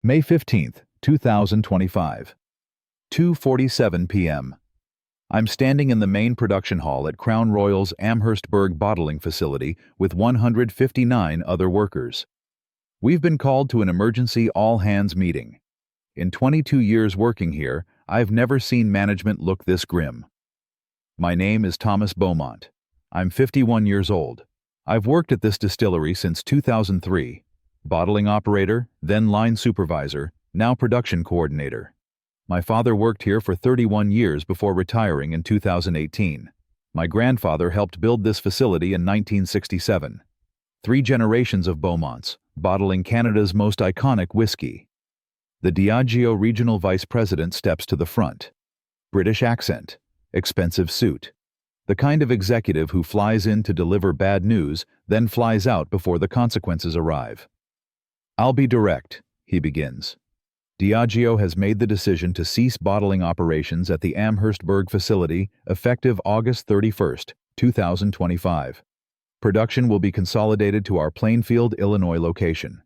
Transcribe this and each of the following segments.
May 15th, 2025. 2:47 p.m. I'm standing in the main production hall at Crown Royal's Amherstburg bottling facility with 159 other workers. We've been called to an emergency all-hands meeting. In 22 years working here, I've never seen management look this grim. My name is Thomas Beaumont. I'm 51 years old. I've worked at this distillery since 2003. Bottling operator, then line supervisor, now production coordinator. My father worked here for 31 years before retiring in 2018. My grandfather helped build this facility in 1967. 3 generations of Beaumonts, bottling Canada's most iconic whiskey. The Diageo regional vice president steps to the front. British accent, expensive suit. The kind of executive who flies in to deliver bad news, then flies out before the consequences arrive. "I'll be direct," he begins. Diageo has made the decision to cease bottling operations at the Amherstburg facility effective August 31st, 2025. Production will be consolidated to our Plainfield, Illinois location.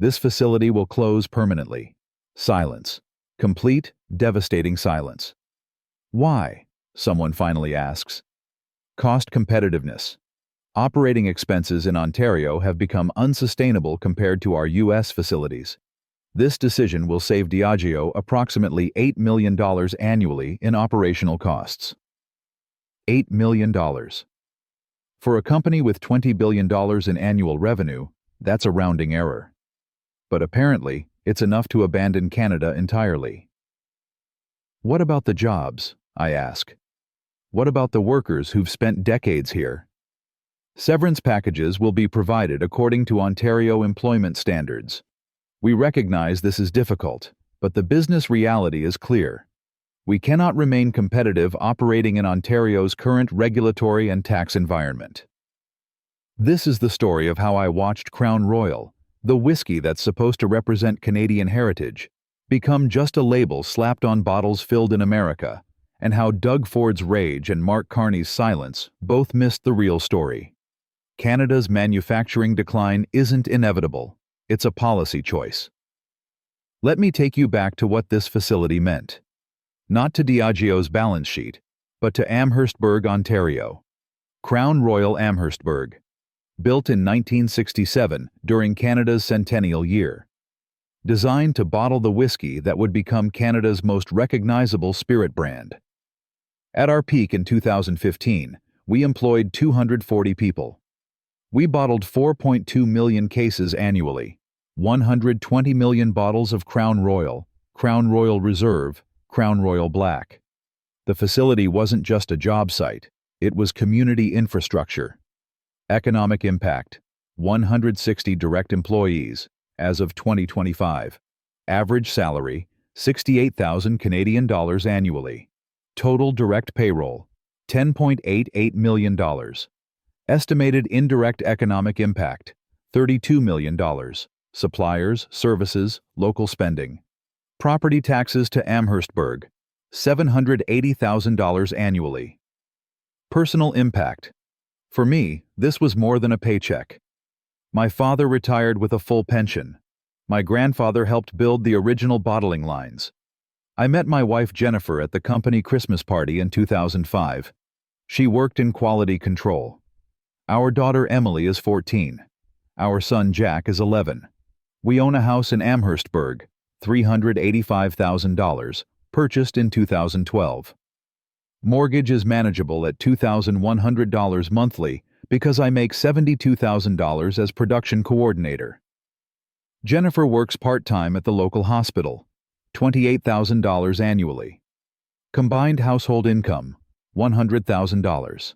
This facility will close permanently. Silence. Complete, devastating silence. Why? Someone finally asks. Cost competitiveness. Operating expenses in Ontario have become unsustainable compared to our U.S. facilities. This decision will save Diageo approximately $8 million annually in operational costs. $8 million. For a company with $20 billion in annual revenue, that's a rounding error. But apparently, it's enough to abandon Canada entirely. What about the jobs? I ask. What about the workers who've spent decades here? Severance packages will be provided according to Ontario employment standards. We recognize this is difficult, but the business reality is clear. We cannot remain competitive operating in Ontario's current regulatory and tax environment. This is the story of how I watched Crown Royal, the whiskey that's supposed to represent Canadian heritage, become just a label slapped on bottles filled in America, and how Doug Ford's rage and Mark Carney's silence both missed the real story. Canada's manufacturing decline isn't inevitable. It's a policy choice. Let me take you back to what this facility meant. Not to Diageo's balance sheet, but to Amherstburg, Ontario. Crown Royal Amherstburg. Built in 1967 during Canada's centennial year. Designed to bottle the whiskey that would become Canada's most recognizable spirit brand. At our peak in 2015, we employed 240 people. We bottled 4.2 million cases annually, 120 million bottles of Crown Royal Reserve, Crown Royal Black. The facility wasn't just a job site, it was community infrastructure. Economic impact, 160 direct employees, as of 2025. Average salary, 68,000 Canadian dollars annually. Total direct payroll, $10.88 million. Estimated indirect economic impact, $32 million. Suppliers, services, local spending. Property taxes to Amherstburg, $780,000 annually. Personal impact. For me, this was more than a paycheck. My father retired with a full pension. My grandfather helped build the original bottling lines. I met my wife Jennifer at the company Christmas party in 2005. She worked in quality control. Our daughter Emily is 14. Our son Jack is 11. We own a house in Amherstburg, $385,000, purchased in 2012. Mortgage is manageable at $2,100 monthly because I make $72,000 as production coordinator. Jennifer works part-time at the local hospital, $28,000 annually. Combined household income, $100,000.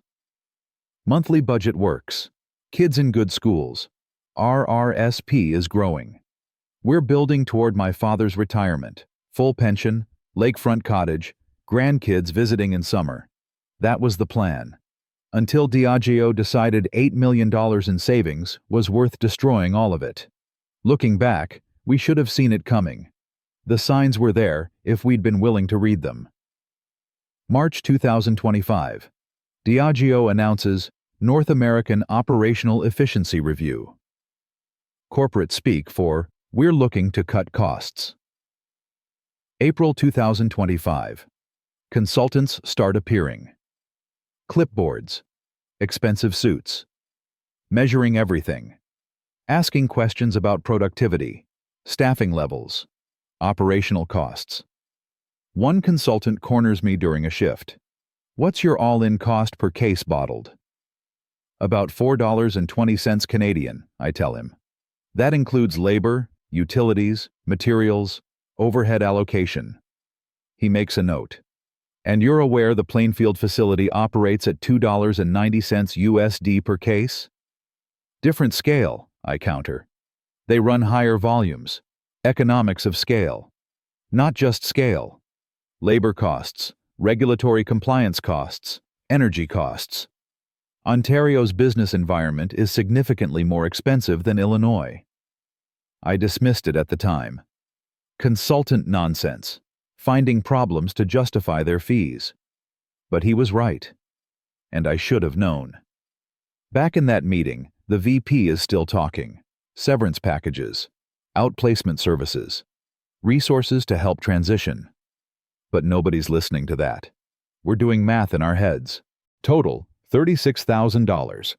Monthly budget works. Kids in good schools. RRSP is growing. We're building toward my father's retirement, full pension, lakefront cottage, grandkids visiting in summer. That was the plan. Until Diageo decided $8 million in savings was worth destroying all of it. Looking back, we should have seen it coming. The signs were there if we'd been willing to read them. March 2025. Diageo announces North American Operational Efficiency Review. Corporate speak for We're looking to cut costs. April 2025. Consultants start appearing. Clipboards. Expensive suits. Measuring everything. Asking questions about productivity, staffing levels, operational costs. One consultant corners me during a shift. What's your all-in cost per case bottled? About $4.20 Canadian, I tell him. That includes labor, utilities, materials, overhead allocation. He makes a note. And you're aware the Plainfield facility operates at $2.90 USD per case? Different scale, I counter. They run higher volumes. Economics of scale. Not just scale. Labor costs, regulatory compliance costs, energy costs. Ontario's business environment is significantly more expensive than Illinois. I dismissed it at the time. Consultant nonsense, finding problems to justify their fees. But he was right. And I should have known. Back in that meeting, the VP is still talking. Severance packages, outplacement services, resources to help transition. But nobody's listening to that. We're doing math in our heads. Total, $36,000.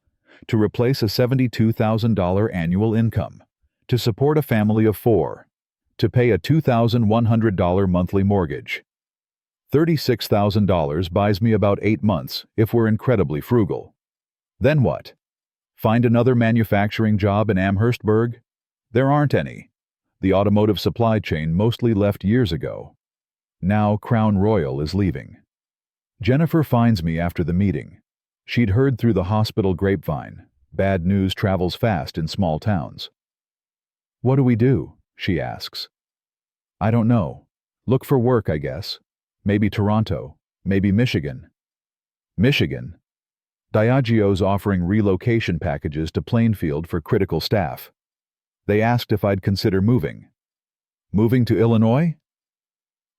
To replace a $72,000 annual income. To support a family of 4. To pay a $2,100 monthly mortgage. $36,000 buys me about 8 months if we're incredibly frugal. Then what? Find another manufacturing job in Amherstburg? There aren't any. The automotive supply chain mostly left years ago. Now Crown Royal is leaving. Jennifer finds me after the meeting. She'd heard through the hospital grapevine. Bad news travels fast in small towns. What do we do? She asks. I don't know. Look for work, I guess. Maybe Toronto. Maybe Michigan. Michigan? Diageo's offering relocation packages to Plainfield for critical staff. They asked if I'd consider moving. Moving to Illinois?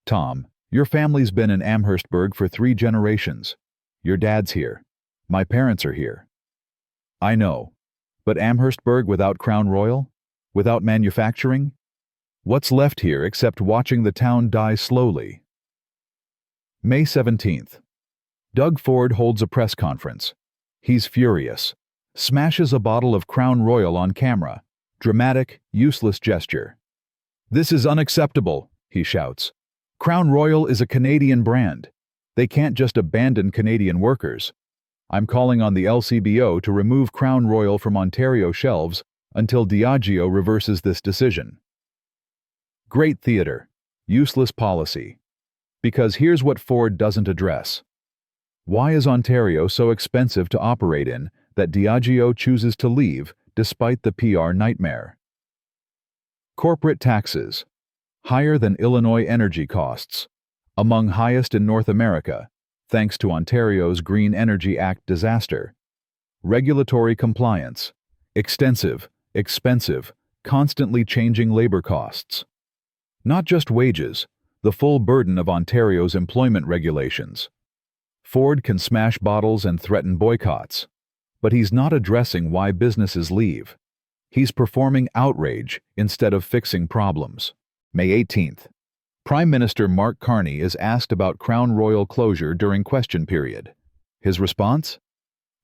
Tom, your family's been in Amherstburg for 3 generations. Your dad's here. My parents are here. I know. But Amherstburg without Crown Royal? Without manufacturing? What's left here except watching the town die slowly? May 17th. Doug Ford holds a press conference. He's furious. Smashes a bottle of Crown Royal on camera. Dramatic, useless gesture. This is unacceptable, he shouts. Crown Royal is a Canadian brand. They can't just abandon Canadian workers. I'm calling on the LCBO to remove Crown Royal from Ontario shelves until Diageo reverses this decision. Great theater. Useless policy. Because here's what Ford doesn't address. Why is Ontario so expensive to operate in that Diageo chooses to leave despite the PR nightmare? Corporate taxes. Higher than Illinois energy costs. Among highest in North America, thanks to Ontario's Green Energy Act disaster. Regulatory compliance. Extensive, expensive, constantly changing labor costs. Not just wages, the full burden of Ontario's employment regulations. Ford can smash bottles and threaten boycotts, but he's not addressing why businesses leave. He's performing outrage instead of fixing problems. May 18th. Prime Minister Mark Carney is asked about Crown Royal closure during question period. His response?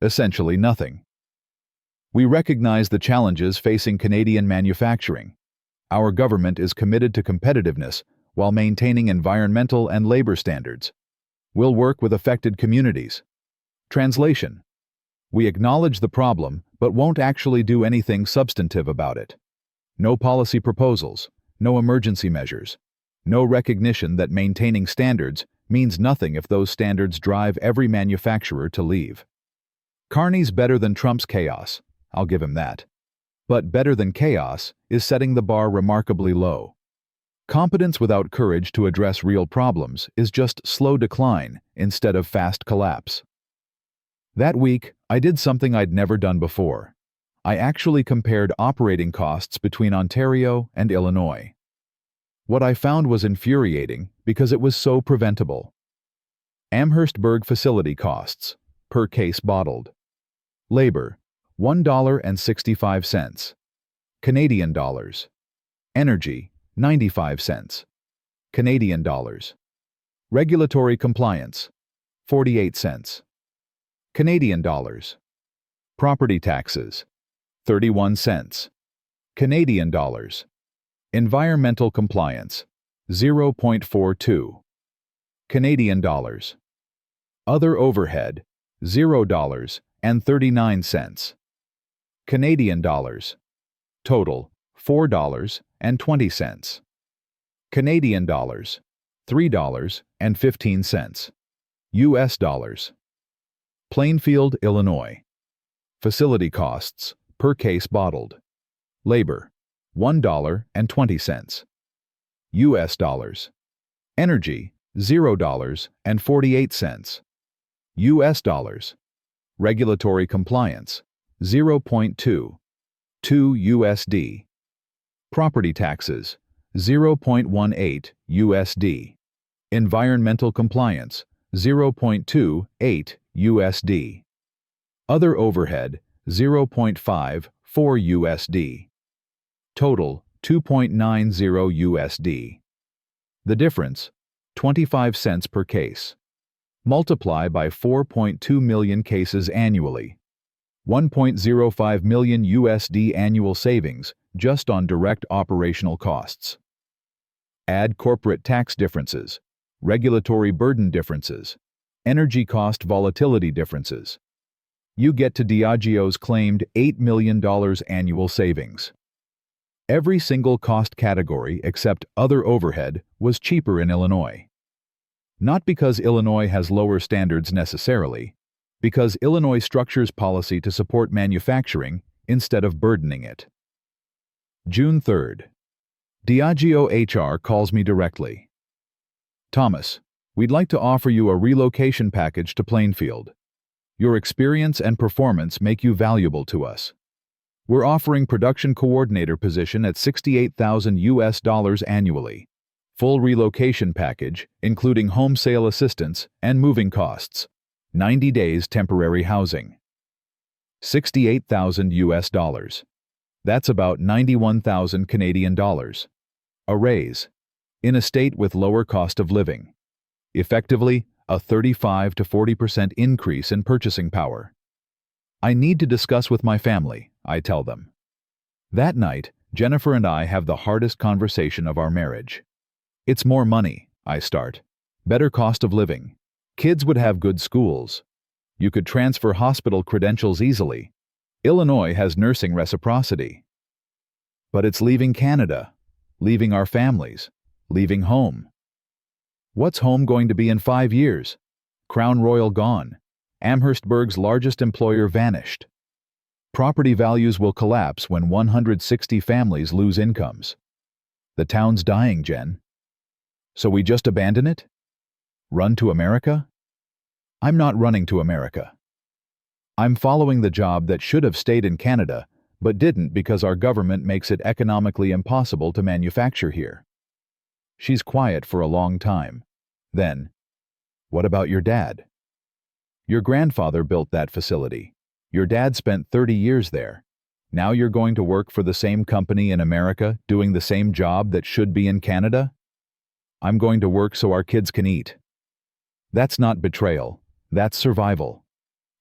Essentially nothing. We recognize the challenges facing Canadian manufacturing. Our government is committed to competitiveness while maintaining environmental and labor standards. We'll work with affected communities. Translation. We acknowledge the problem, but won't actually do anything substantive about it. No policy proposals, no emergency measures, no recognition that maintaining standards means nothing if those standards drive every manufacturer to leave. Carney's better than Trump's chaos, I'll give him that. But better than chaos is setting the bar remarkably low. Competence without courage to address real problems is just slow decline instead of fast collapse. That week, I did something I'd never done before. I actually compared operating costs between Ontario and Illinois. What I found was infuriating because it was so preventable. Amherstburg facility costs, per case bottled. Labor, $1.65. Canadian dollars. Energy, 95 cents. Canadian dollars. Regulatory compliance, 48 cents. Canadian dollars. Property taxes, 31 cents. Canadian dollars. Environmental compliance, 0.42. Canadian dollars. Other overhead, $0.39. Canadian dollars. Total, $4.20. Canadian dollars. $3.15. US dollars. Plainfield, Illinois. Facility costs, per case bottled. Labor, $1.20. US dollars. Energy, $0.48. US dollars. Regulatory compliance, 0.2. 2 USD. Property taxes, 0.18 USD. Environmental compliance, 0.28 USD. Other overhead, 0.54 USD. Total, 2.90 USD. The difference, 25 cents per case. Multiply by 4.2 million cases annually. 1.05 million USD annual savings just on direct operational costs. Add corporate tax differences, regulatory burden differences, energy cost volatility differences. You get to Diageo's claimed $8 million annual savings. Every single cost category except other overhead was cheaper in Illinois. Not because Illinois has lower standards necessarily, because Illinois structures policy to support manufacturing instead of burdening it. June 3rd. Diageo HR calls me directly. Thomas, we'd like to offer you a relocation package to Plainfield. Your experience and performance make you valuable to us. We're offering production coordinator position at $68,000 annually. Full relocation package, including home sale assistance and moving costs. 90 days temporary housing. $68,000. That's about 91,000 Canadian dollars. A raise. In a state with lower cost of living. Effectively, a 35 to 40% increase in purchasing power. I need to discuss with my family, I tell them. That night, Jennifer and I have the hardest conversation of our marriage. It's more money, I start. Better cost of living. Kids would have good schools. You could transfer hospital credentials easily. Illinois has nursing reciprocity. But it's leaving Canada, leaving our families, leaving home. What's home going to be in 5 years? Crown Royal gone. Amherstburg's largest employer vanished. Property values will collapse when 160 families lose incomes. The town's dying, Jen. So we just abandon it? Run to America? I'm not running to America. I'm following the job that should have stayed in Canada, but didn't because our government makes it economically impossible to manufacture here. She's quiet for a long time. Then, what about your dad? Your grandfather built that facility. Your dad spent 30 years there. Now you're going to work for the same company in America, doing the same job that should be in Canada? I'm going to work so our kids can eat. That's not betrayal. That's survival.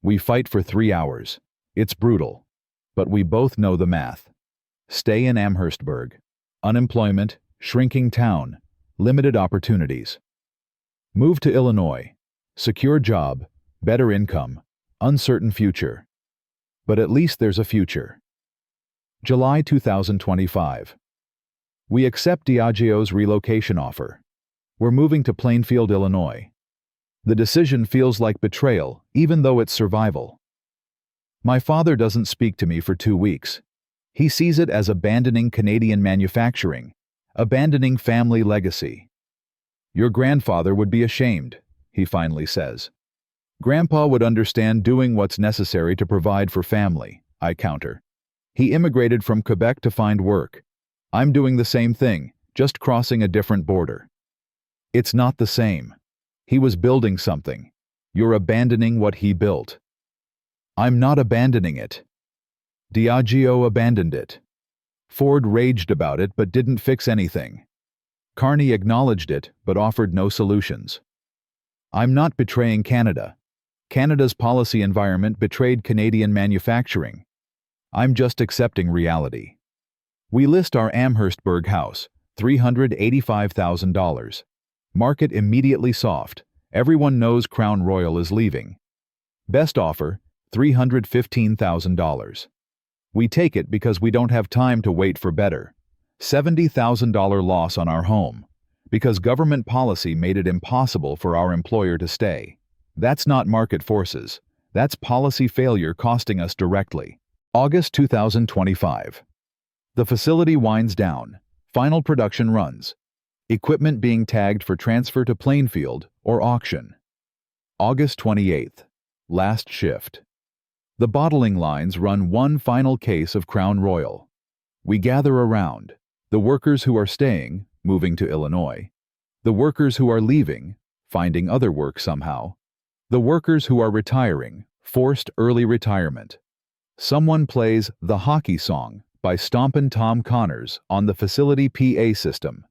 We fight for 3 hours. It's brutal. But we both know the math. Stay in Amherstburg. Unemployment, shrinking town, limited opportunities. Move to Illinois. Secure job, better income, uncertain future. But at least there's a future. July 2025. We accept Diageo's relocation offer. We're moving to Plainfield, Illinois. The decision feels like betrayal, even though it's survival. My father doesn't speak to me for 2 weeks. He sees it as abandoning Canadian manufacturing, abandoning family legacy. Your grandfather would be ashamed, he finally says. Grandpa would understand doing what's necessary to provide for family, I counter. He immigrated from Quebec to find work. I'm doing the same thing, just crossing a different border. It's not the same. He was building something. You're abandoning what he built. I'm not abandoning it. Diageo abandoned it. Ford raged about it but didn't fix anything. Carney acknowledged it but offered no solutions. I'm not betraying Canada. Canada's policy environment betrayed Canadian manufacturing. I'm just accepting reality. We list our Amherstburg house, $385,000. Market immediately soft. Everyone knows Crown Royal is leaving. Best offer, $315,000. We take it because we don't have time to wait for better. $70,000 loss on our home. Because government policy made it impossible for our employer to stay. That's not market forces. That's policy failure costing us directly. August 2025. The facility winds down. Final production runs. Equipment being tagged for transfer to Plainfield or auction. August 28th. Last shift. The bottling lines run one final case of Crown Royal. We gather around. The workers who are staying, moving to Illinois. The workers who are leaving, finding other work somehow. The workers who are retiring, forced early retirement. Someone plays The Hockey Song by Stompin' Tom Connors on the facility PA system.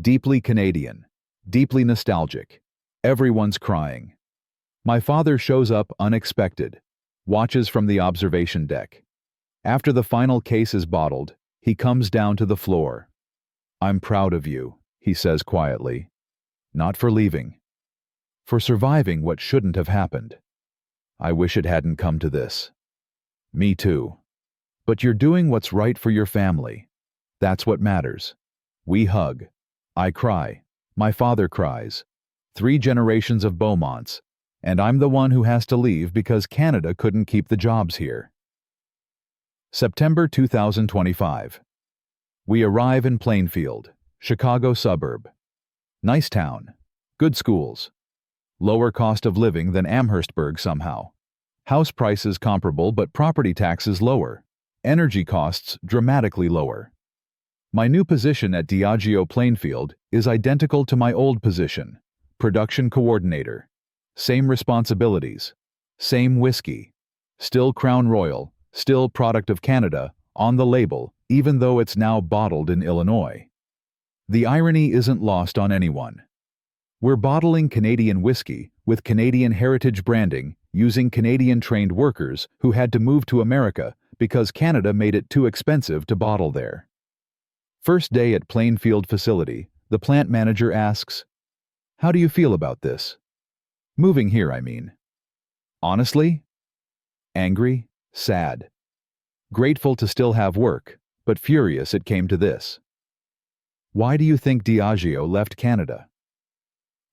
Deeply Canadian, deeply nostalgic. Everyone's crying. My father shows up unexpected, watches from the observation deck. After the final case is bottled, he comes down to the floor. I'm proud of you, he says quietly. Not for leaving. For surviving what shouldn't have happened. I wish it hadn't come to this. Me too. But you're doing what's right for your family. That's what matters. We hug. I cry. My father cries. 3 generations of Beaumonts. And I'm the one who has to leave because Canada couldn't keep the jobs here. September 2025. We arrive in Plainfield, Chicago suburb. Nice town. Good schools. Lower cost of living than Amherstburg somehow. House prices comparable but property taxes lower. Energy costs dramatically lower. My new position at Diageo Plainfield is identical to my old position, production coordinator. Same responsibilities. Same whiskey. Still Crown Royal, still product of Canada, on the label, even though it's now bottled in Illinois. The irony isn't lost on anyone. We're bottling Canadian whiskey with Canadian heritage branding using Canadian-trained workers who had to move to America because Canada made it too expensive to bottle there. First day at Plainfield facility, the plant manager asks, "How do you feel about this? Moving here, I mean." Honestly? Angry, sad. Grateful to still have work, but furious it came to this. Why do you think Diageo left Canada?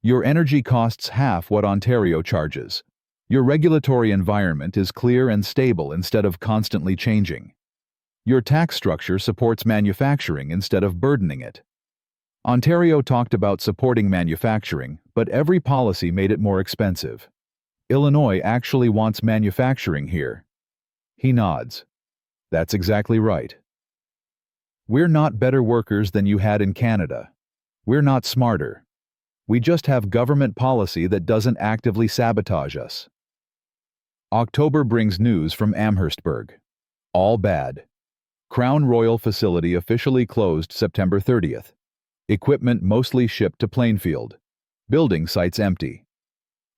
Your energy costs half what Ontario charges. Your regulatory environment is clear and stable instead of constantly changing. Your tax structure supports manufacturing instead of burdening it. Ontario talked about supporting manufacturing, but every policy made it more expensive. Illinois actually wants manufacturing here. He nods. That's exactly right. We're not better workers than you had in Canada. We're not smarter. We just have government policy that doesn't actively sabotage us. October brings news from Amherstburg. All bad. Crown Royal facility officially closed September 30th. Equipment mostly shipped to Plainfield. Building sites empty.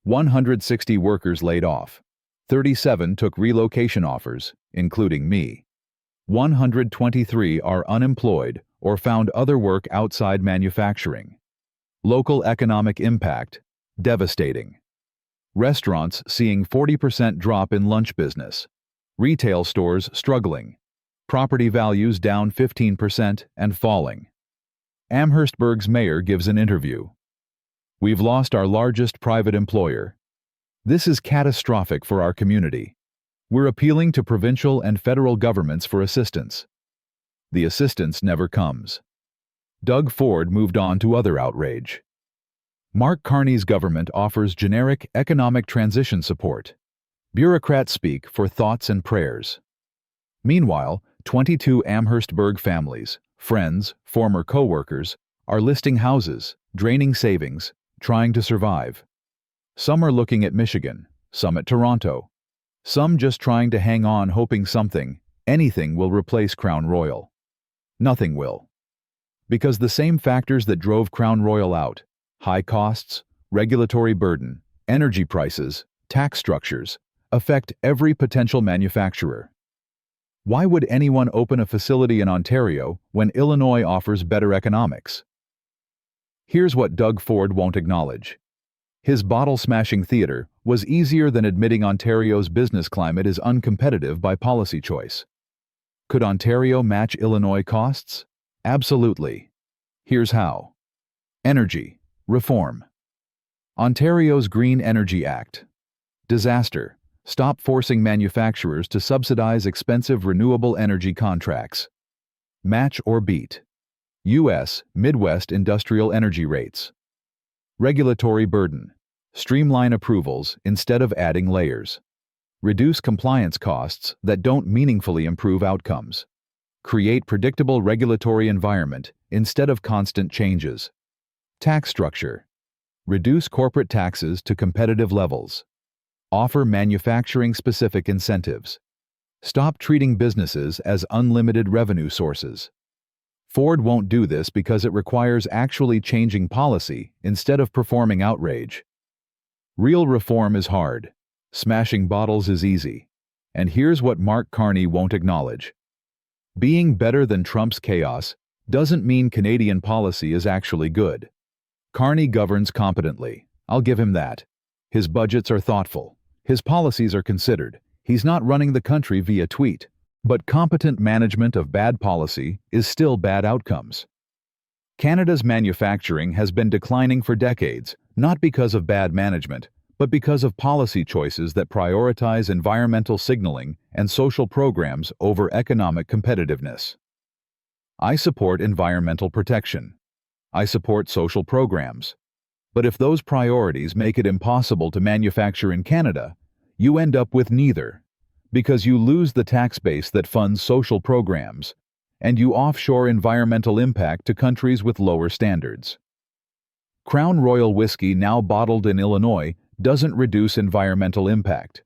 160 workers laid off. 37 took relocation offers, including me. 123 are unemployed or found other work outside manufacturing. Local economic impact, devastating. Restaurants seeing 40% drop in lunch business. Retail stores struggling. Property values down 15% and falling. Amherstburg's mayor gives an interview. We've lost our largest private employer. This is catastrophic for our community. We're appealing to provincial and federal governments for assistance. The assistance never comes. Doug Ford moved on to other outrage. Mark Carney's government offers generic economic transition support. Bureaucrats speak for thoughts and prayers. Meanwhile, 22 Amherstburg families, friends, former co-workers, are listing houses, draining savings, trying to survive. Some are looking at Michigan, some at Toronto. Some just trying to hang on hoping something, anything will replace Crown Royal. Nothing will. Because the same factors that drove Crown Royal out, high costs, regulatory burden, energy prices, tax structures, affect every potential manufacturer. Why would anyone open a facility in Ontario when Illinois offers better economics? Here's what Doug Ford won't acknowledge. His bottle-smashing theater was easier than admitting Ontario's business climate is uncompetitive by policy choice. Could Ontario match Illinois costs? Absolutely. Here's how. Energy reform. Ontario's Green Energy Act. Disaster. Stop forcing manufacturers to subsidize expensive renewable energy contracts. Match or beat. U.S. Midwest industrial energy rates. Regulatory burden. Streamline approvals instead of adding layers. Reduce compliance costs that don't meaningfully improve outcomes. Create predictable regulatory environment instead of constant changes. Tax structure. Reduce corporate taxes to competitive levels. Offer manufacturing-specific incentives. Stop treating businesses as unlimited revenue sources. Ford won't do this because it requires actually changing policy instead of performing outrage. Real reform is hard. Smashing bottles is easy. And here's what Mark Carney won't acknowledge. Being better than Trump's chaos doesn't mean Canadian policy is actually good. Carney governs competently. I'll give him that. His budgets are thoughtful. His policies are considered. He's not running the country via tweet. But competent management of bad policy is still bad outcomes. Canada's manufacturing has been declining for decades, not because of bad management, but because of policy choices that prioritize environmental signaling and social programs over economic competitiveness. I support environmental protection. I support social programs. But if those priorities make it impossible to manufacture in Canada, you end up with neither, because you lose the tax base that funds social programs, and you offshore environmental impact to countries with lower standards. Crown Royal whiskey, now bottled in Illinois, doesn't reduce environmental impact.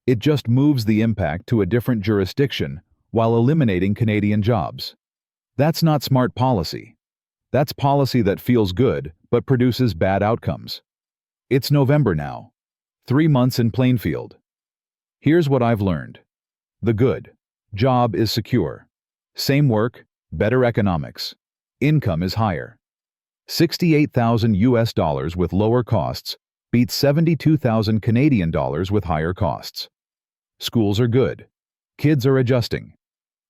It just moves the impact to a different jurisdiction while eliminating Canadian jobs. That's not smart policy. That's policy that feels good but produces bad outcomes. It's November now. 3 months in Plainfield. Here's what I've learned. The good. Job is secure. Same work, better economics. Income is higher. $68,000 with lower costs beats 72,000 Canadian dollars with higher costs. Schools are good. Kids are adjusting.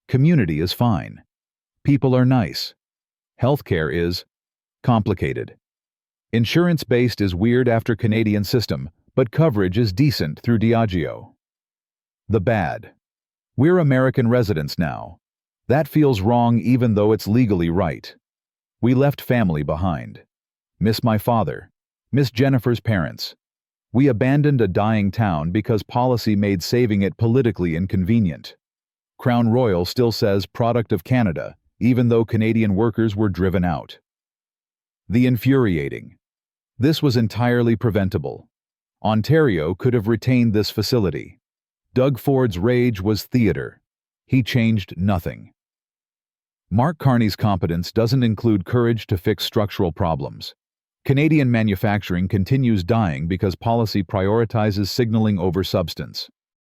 Community is fine. People are nice. Healthcare is complicated. Insurance-based is weird after Canadian system, but coverage is decent through Diageo. The bad. We're American residents now. That feels wrong even though it's legally right. We left family behind. Miss my father. Miss Jennifer's parents. We abandoned a dying town because policy made saving it politically inconvenient. Crown Royal still says product of Canada, even though Canadian workers were driven out. The infuriating. This was entirely preventable. Ontario could have retained this facility. Doug Ford's rage was theater. He changed nothing. Mark Carney's competence doesn't include courage to fix structural problems. Canadian manufacturing continues dying because policy prioritizes signaling over substance.